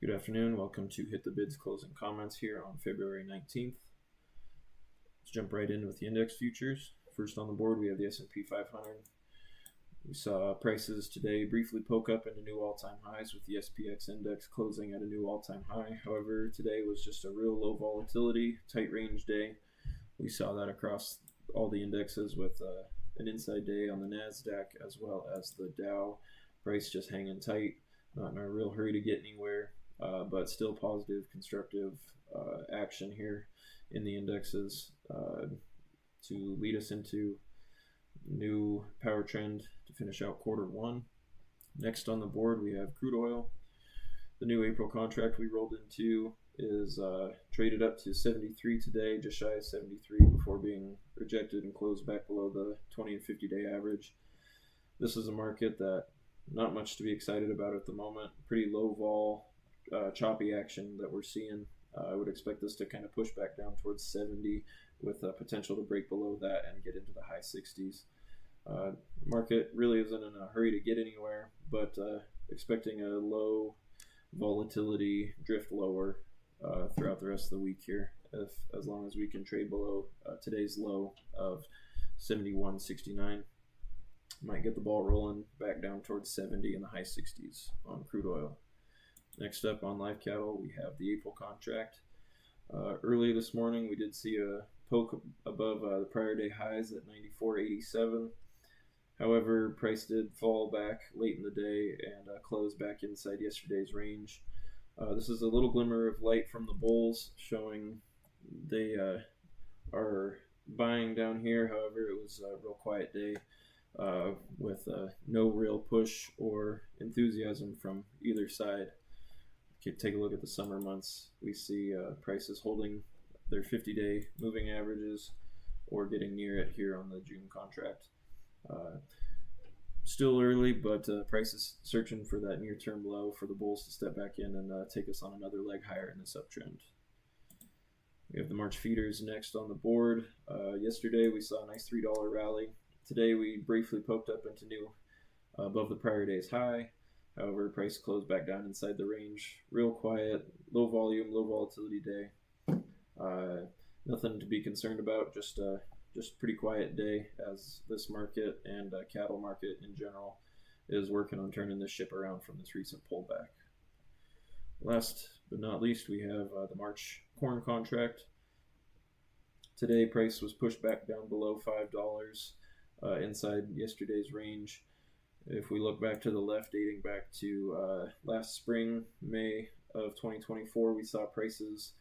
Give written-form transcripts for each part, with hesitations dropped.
Good afternoon. Welcome to Hit the Bids closing comments here on February 19th. Let's jump right in with the index futures. First on the board, we have the S&P 500. We saw prices today briefly poke up into new all-time highs with the SPX index closing at a new all-time high. However, today was just a real low volatility, tight range day. We saw that across all the indexes with an inside day on the Nasdaq as well as the Dow. Price just hanging tight, not in a real hurry to get anywhere. But still positive, constructive action here in the indexes to lead us into new power trend to finish out quarter one. Next on the board, we have crude oil. The new April contract we rolled into is traded up to 73 today, just shy of 73 before being rejected and closed back below the 20 and 50-day average. This is a market that not much to be excited about at the moment. Pretty low vol, choppy action that we're seeing. I would expect this to kind of push back down towards 70 with potential to break below that and get into the high 60s. Market really isn't in a hurry to get anywhere, but expecting a low volatility drift lower throughout the rest of the week here, as long as we can trade below today's low of 71.69. Might get the ball rolling back down towards 70 in the high 60s on crude oil. Next up on live cattle, we have the April contract. Early this morning, we did see a poke above the prior day highs at 94.87. However, price did fall back late in the day and closed back inside yesterday's range. This is a little glimmer of light from the bulls, showing they are buying down here. However, it was a real quiet day with no real push or enthusiasm from either side. Take a look at the summer months. We see prices holding their 50-day moving averages or getting near it here on the June contract. Still early, but prices searching for that near-term low for the bulls to step back in and take us on another leg higher in this uptrend. We have the March feeders next on the board. Yesterday we saw a nice $3 rally. Today we briefly poked up into new above the prior day's high. However, price closed back down inside the range. Real quiet, low volume, low volatility day. Nothing to be concerned about. Just pretty quiet day as this market and cattle market in general is working on turning this ship around from this recent pullback. Last but not least, we have the March corn contract. Today, price was pushed back down below $5 inside yesterday's range. If we look back to the left, dating back to last spring, May of 2024, we saw prices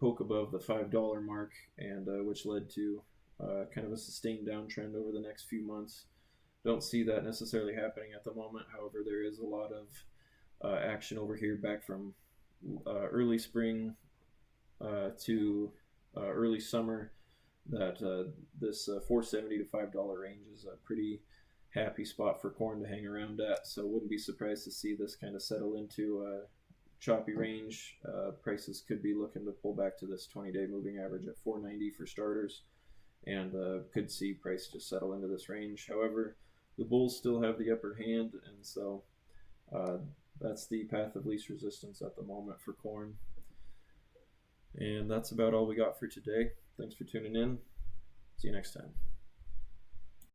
poke above the $5 mark, and which led to kind of a sustained downtrend over the next few months. Don't see that necessarily happening at the moment. However, there is a lot of action over here back from early spring to early summer that this $4.70 to $5 range is a pretty happy spot for corn to hang around at, so wouldn't be surprised to see this kind of settle into a choppy range. Prices could be looking to pull back to this 20-day moving average at $4.90 for starters, and could see price just settle into this range. However, the bulls still have the upper hand, and so that's the path of least resistance at the moment for corn. And that's about all we got for today. Thanks for tuning in. See you next time.